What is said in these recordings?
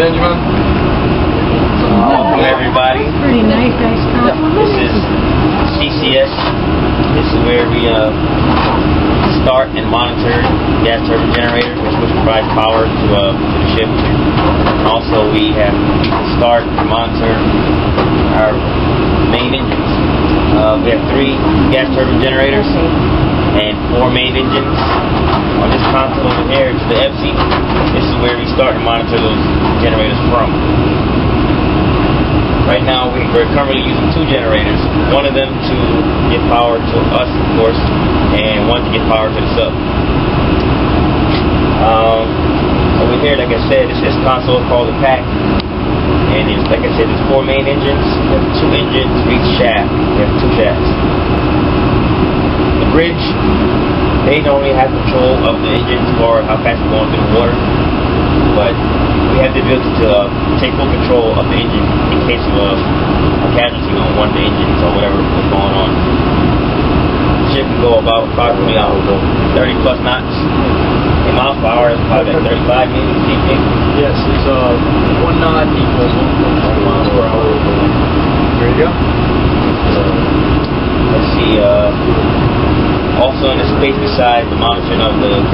Benjamin. Welcome everybody. Pretty nice, guys. This is CCS. This is where we start and monitor gas turbine generators, which provides power to the ship. And also we have start and monitor our main engines. We have 3 gas turbine generators and 4 main engines. On this console over here, it's the FC. This is where we start and monitor those generators from. Right now we're currently using 2 generators. One of them to get power to us, of course, and one to get power to the sub. Over here, like I said, this console is called the pack. And it's, like I said, there's 4 main engines. We have 2 engines for each shaft. We have 2 shafts. The bridge, they normally have control of the engines for how fast we're going through the water. But we have the ability to take full control of the engine in case of a casualty on one of the engines or whatever was going on. The ship can go about approximately 30 plus knots. In miles per hour, it's probably like 35 maybe. Yes, it's 1 knot equals 1.1 miles per hour. There you go. Let's see. Also in the space beside the monitoring of the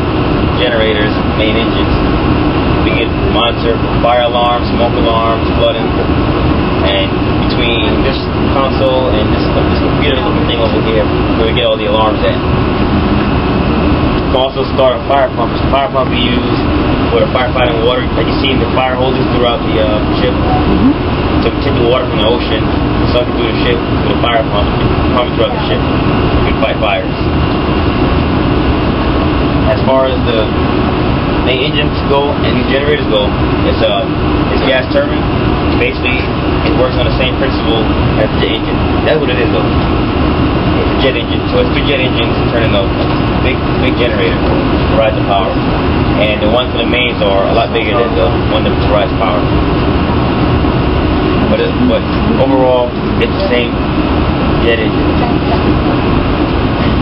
generators, main engines, we can monitor fire alarms, smoke alarms, flooding, and between this console and this computer-looking thing over here, where we get all the alarms at. We can also start a fire pump. It's a fire pump we use for the firefighting water that you see in the fire hoses throughout the ship. To take the water from the ocean, suck it through the ship with a fire pump, pump it throughout the ship. We can fight fires. As far as the main engines go and these generators go, it's gas turbine. Basically, it works on the same principle as the jet engine. That's what it is, though. It's a jet engine, so it's 2 jet engines turning a big generator to provide the power. And the ones for the mains are a lot bigger than the one that provides power. But overall, it's the same jet engine.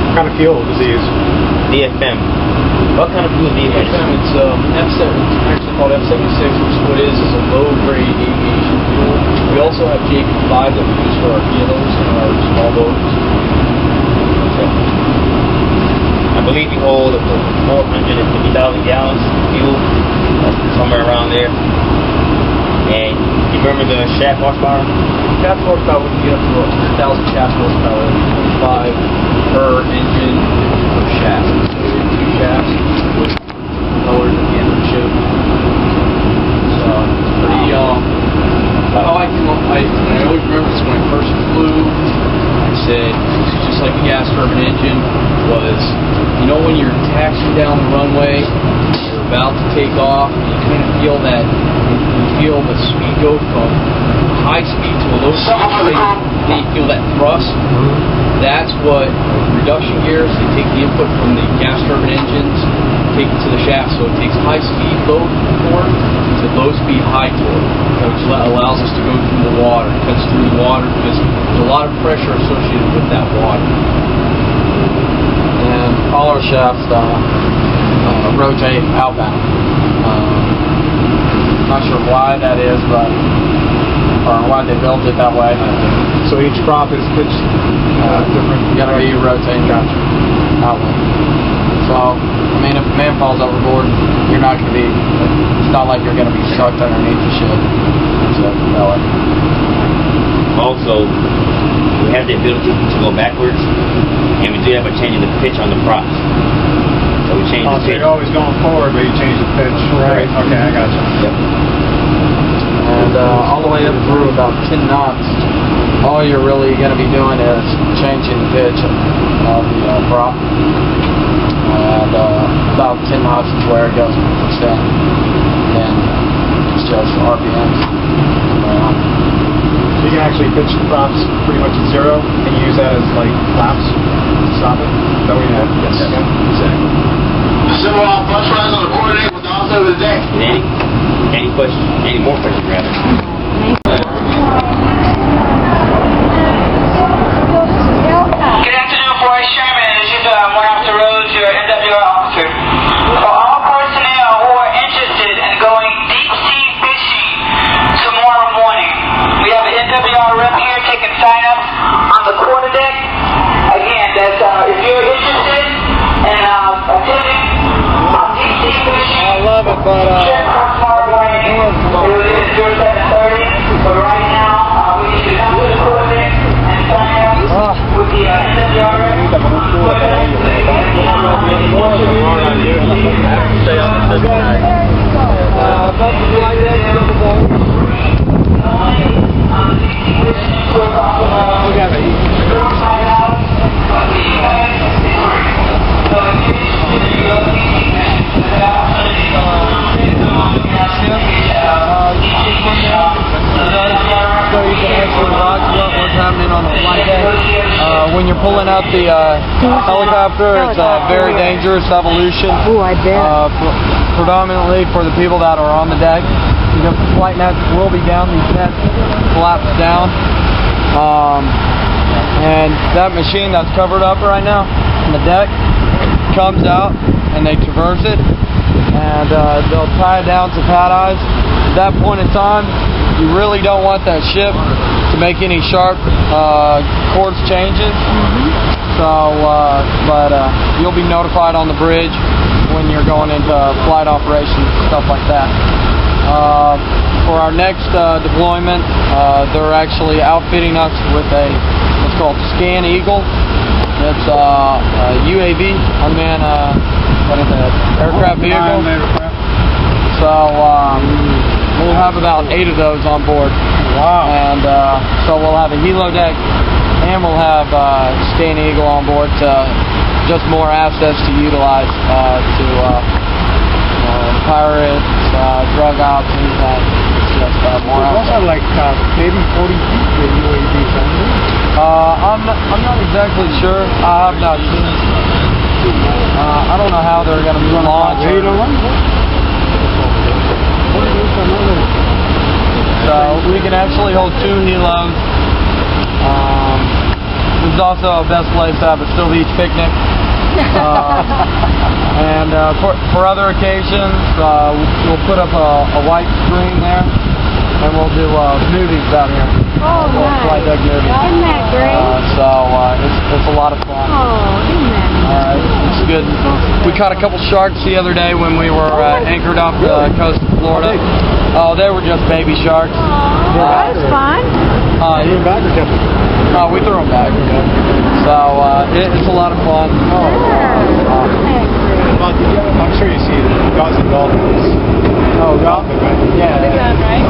What kind of fuel does it use? DFM. What kind of fuel do you use? It's F7. It's actually called F76, which what it is a low-grade aviation fuel. We also have JP5 that we use for our VLOs and our small boats. Okay. I believe we hold 450,000 gallons of fuel, somewhere around there. And you remember the shaft horsepower? Shaft horsepower would get up to 100,000 shaft horsepower, 25 per engine per shaft. So 2 shafts with motors at the end of the ship. So pretty how I came up, I always remember this when I first flew. I said, this is just like a gas turbine engine. Was, you know, when you're taxiing down the runway, you're about to take off, and you kind of feel that, you feel the speed go from high speed to a low speed, then you feel that thrust. That's what reduction gears, they take the input from the gas turbine engines, take it to the shaft, so it takes high speed low torque to low speed high torque, which allows us to go through the water, cuts through the water, because there's a lot of pressure associated with that water. And all our shafts rotate outbound. Not sure why that is, but or why they built it that way. So each prop is pitched different. You're gonna be rotating outward. So I mean, if a man falls overboard, you're not gonna be. It's not like you're gonna be sucked underneath the ship. So propeller. Also, we have the ability to go backwards, and we do have a change in the pitch on the props. So we change the pitch. So you're always going forward, but you change the pitch. Right. Okay, I got you. Yep. And all the way up through about 10 knots, all you're really going to be doing is changing the pitch of the prop. And about 10 knots is where it goes to percent. And it's just RPMs. You can actually pitch the props pretty much at 0 and use that as like flaps to stop it. Is that what you have? Yes. Okay. Exactly. Civil bus rides on the coordinate with the officer of the day. Any questions? Any more questions, rather? Good afternoon, Forrest Sherman. This is Morales Rose, your NWR officer. For all personnel who are interested in going when you're pulling out the helicopter, it's a very dangerous evolution. Oh, I bet. Predominantly for the people that are on the deck. Because the flight nets will be down, these nets collapse down. And that machine that's covered up right now on the deck comes out and they traverse it. And they'll tie it down to pad eyes. At that point in time, you really don't want that ship to make any sharp course changes. So, but you'll be notified on the bridge when you're going into flight operations, stuff like that. For our next deployment, they're actually outfitting us with what's called Scan Eagle. It's a UAV, unmanned aircraft vehicle. So we'll have about 8 of those on board. Wow. And so we'll have a helo deck, and we'll have Scan Eagle on board to just more assets to utilize to pirates, drug ops, anything. Just more Those are like maybe 40 feet the UAVs, aren't they? I'm not exactly sure. I have not seen. I don't know how they're going to be launched. So we can actually hold 2 helos. This is also a best place to have a Still Beach picnic. And for other occasions, we'll put up a white screen there, and we'll do movies out here. Oh, nice. Flight deck movies. Isn't that great? So it's a lot of fun. Oh, isn't that nice? It's good. We caught a couple sharks the other day when we were anchored off the coast of Florida. Oh, they were just baby sharks. Oh, that was fun. You back or kept them? No, we threw them back. So it's a lot of fun. I'm sure you see it. Dolphins. Oh, dolphins. Yeah. Right?